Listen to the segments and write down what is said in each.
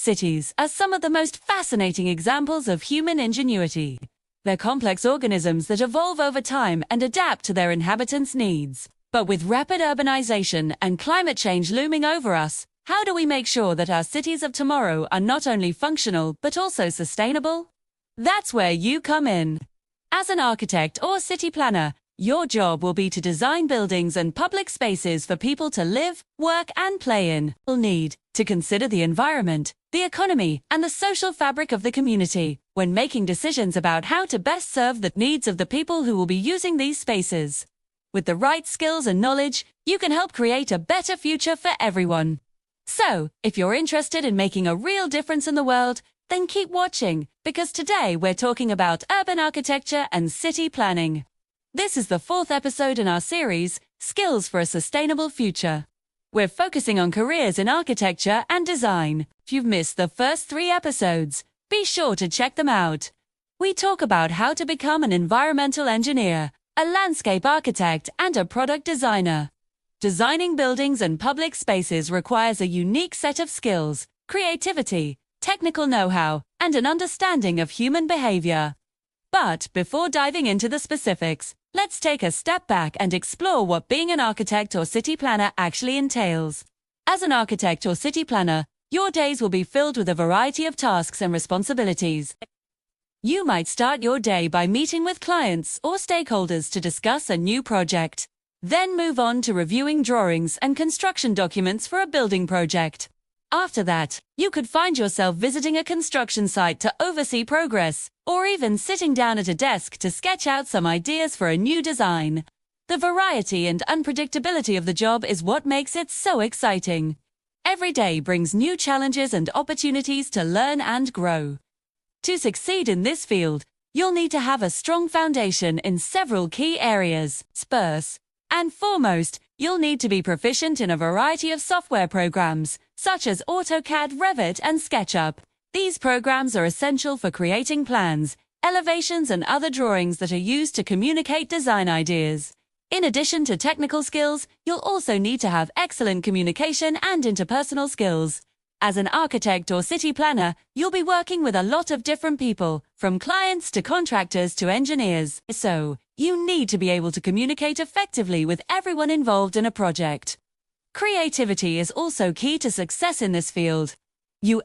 Cities are some of the most fascinating examples of human ingenuity. They're complex organisms that evolve over time and adapt to their inhabitants' needs. But with rapid urbanization and climate change looming over us, how do we make sure that our cities of tomorrow are not only functional but also sustainable? That's where you come in. As an architect or city planner, your job will be to design buildings and public spaces for people to live, work, and play in. You'll need to consider the environment, the economy, and the social fabric of the community when making decisions about how to best serve the needs of the people who will be using these spaces. With the right skills and knowledge, you can help create a better future for everyone. So, if you're interested in making a real difference in the world, then keep watching, because today we're talking about urban architecture and city planning. This is the 4th episode in our series, Skills for a Sustainable Future. We're focusing on careers in architecture and design. If you've missed the first 3 episodes, be sure to check them out. We talk about how to become an environmental engineer, a landscape architect, and a product designer. Designing buildings and public spaces requires a unique set of skills, creativity, technical know-how, and an understanding of human behavior. But before diving into the specifics, let's take a step back and explore what being an architect or city planner actually entails. As an architect or city planner, your days will be filled with a variety of tasks and responsibilities. You might start your day by meeting with clients or stakeholders to discuss a new project. Then move on to reviewing drawings and construction documents for a building project. After that, you could find yourself visiting a construction site to oversee progress, or even sitting down at a desk to sketch out some ideas for a new design. The variety and unpredictability of the job is what makes it so exciting. Every day brings new challenges and opportunities to learn and grow. To succeed in this field, you'll need to have a strong foundation in several key areas. First and foremost, you'll need to be proficient in a variety of software programs, such as AutoCAD, Revit, and SketchUp. These programs are essential for creating plans, elevations, and other drawings that are used to communicate design ideas. In addition to technical skills, you'll also need to have excellent communication and interpersonal skills. As an architect or city planner, you'll be working with a lot of different people, from clients to contractors to engineers. So, you need to be able to communicate effectively with everyone involved in a project. Creativity is also key to success in this field. You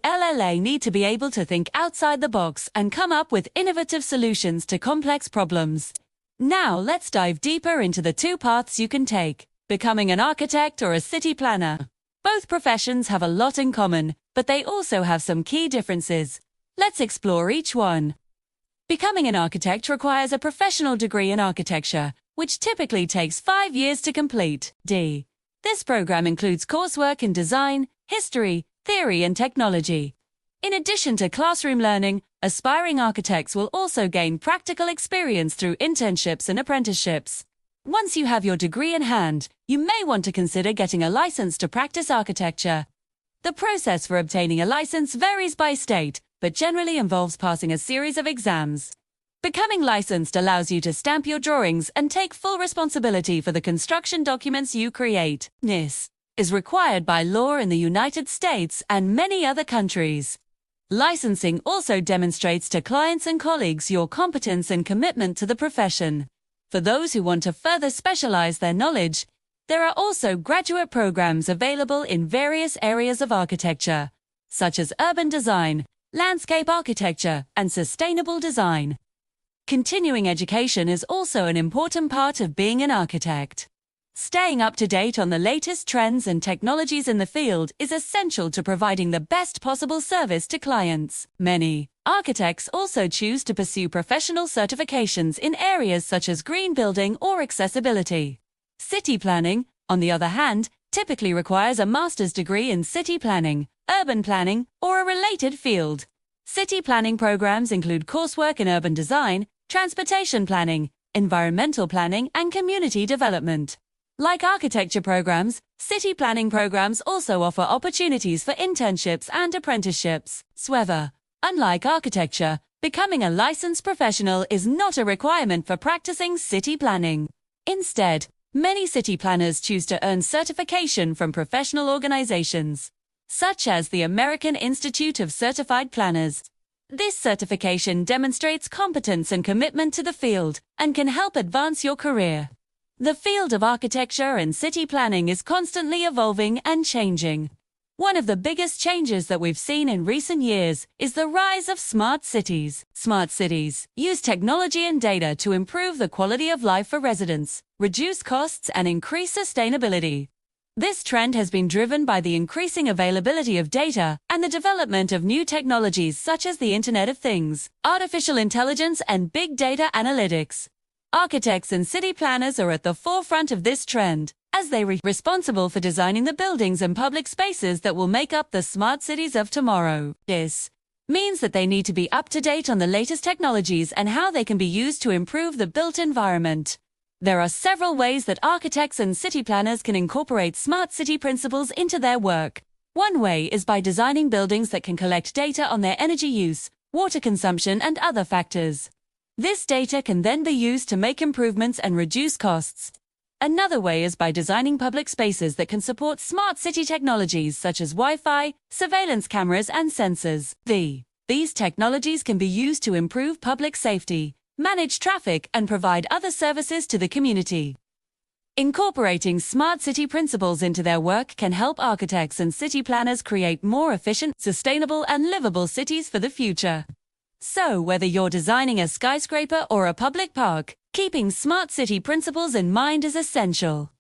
need to be able to think outside the box and come up with innovative solutions to complex problems. Now let's dive deeper into the 2 paths you can take: becoming an architect or a city planner. Both professions have a lot in common, but they also have some key differences. Let's explore each one. Becoming an architect requires a professional degree in architecture, which typically takes 5 years to complete. This program includes coursework in design, history, theory, and technology. In addition to classroom learning, aspiring architects will also gain practical experience through internships and apprenticeships. Once you have your degree in hand, you may want to consider getting a license to practice architecture. The process for obtaining a license varies by state, but generally involves passing a series of exams. Becoming licensed allows you to stamp your drawings and take full responsibility for the construction documents you create. This is required by law in the United States and many other countries. Licensing also demonstrates to clients and colleagues your competence and commitment to the profession. For those who want to further specialize their knowledge, there are also graduate programs available in various areas of architecture, such as urban design, landscape architecture, and sustainable design. Continuing education is also an important part of being an architect. Staying up to date on the latest trends and technologies in the field is essential to providing the best possible service to clients. Many architects also choose to pursue professional certifications in areas such as green building or accessibility. City planning, on the other hand, typically requires a master's degree in city planning, urban planning, or a related field. City planning programs include coursework in urban design, transportation planning, environmental planning, and community development. Like architecture programs, city planning programs also offer opportunities for internships and apprenticeships. However, unlike architecture, becoming a licensed professional is not a requirement for practicing city planning. Instead, many city planners choose to earn certification from professional organizations. such as the American Institute of Certified Planners. This certification demonstrates competence and commitment to the field and can help advance your career. The field of architecture and city planning is constantly evolving and changing. One of the biggest changes that we've seen in recent years is the rise of smart cities. Smart cities use technology and data to improve the quality of life for residents, reduce costs, and increase sustainability. This trend has been driven by the increasing availability of data and the development of new technologies such as the Internet of Things, artificial intelligence, and big data analytics. Architects and city planners are at the forefront of this trend, as they are responsible for designing the buildings and public spaces that will make up the smart cities of tomorrow. This means that they need to be up to date on the latest technologies and how they can be used to improve the built environment. There are several ways that architects and city planners can incorporate smart city principles into their work. One way is by designing buildings that can collect data on their energy use, water consumption, and other factors. This data can then be used to make improvements and reduce costs. Another way is by designing public spaces that can support smart city technologies such as Wi-Fi, surveillance cameras, and sensors. These technologies can be used to improve public safety, manage traffic, and provide other services to the community. Incorporating smart city principles into their work can help architects and city planners create more efficient, sustainable, and livable cities for the future. So, whether you're designing a skyscraper or a public park, keeping smart city principles in mind is essential.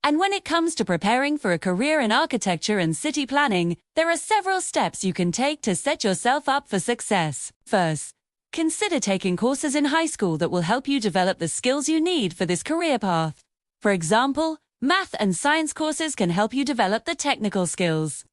And when it comes to preparing for a career in architecture and city planning, there are several steps you can take to set yourself up for success. First, consider taking courses in high school that will help you develop the skills you need for this career path. For example, math and science courses can help you develop the technical skills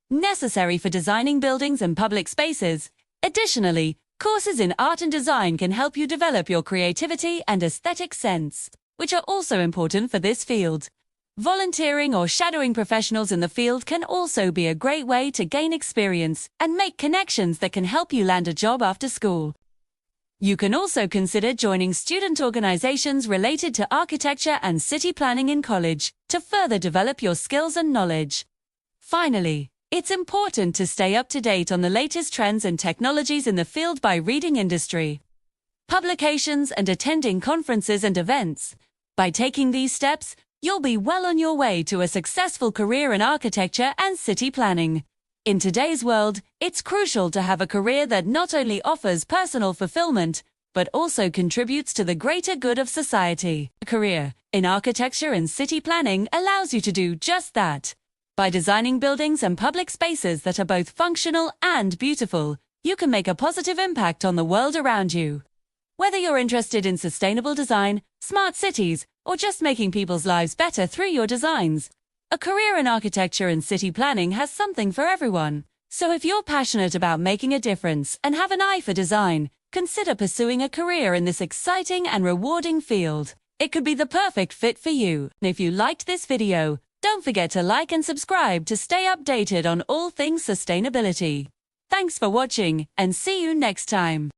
necessary for designing buildings and public spaces. Additionally, courses in art and design can help you develop your creativity and aesthetic sense, which are also important for this field. Volunteering or shadowing professionals in the field can also be a great way to gain experience and make connections that can help you land a job after school. You can also consider joining student organizations related to architecture and city planning in college to further develop your skills and knowledge. Finally, it's important to stay up to date on the latest trends and technologies in the field by reading industry publications and attending conferences and events. By taking these steps, you'll be well on your way to a successful career in architecture and city planning. In today's world, it's crucial to have a career that not only offers personal fulfillment, but also contributes to the greater good of society. A career in architecture and city planning allows you to do just that. By designing buildings and public spaces that are both functional and beautiful, you can make a positive impact on the world around you. Whether you're interested in sustainable design, smart cities, or just making people's lives better through your designs, a career in architecture and city planning has something for everyone. So if you're passionate about making a difference and have an eye for design, consider pursuing a career in this exciting and rewarding field. It could be the perfect fit for you. And if you liked this video, don't forget to like and subscribe to stay updated on all things sustainability. Thanks for watching, and see you next time.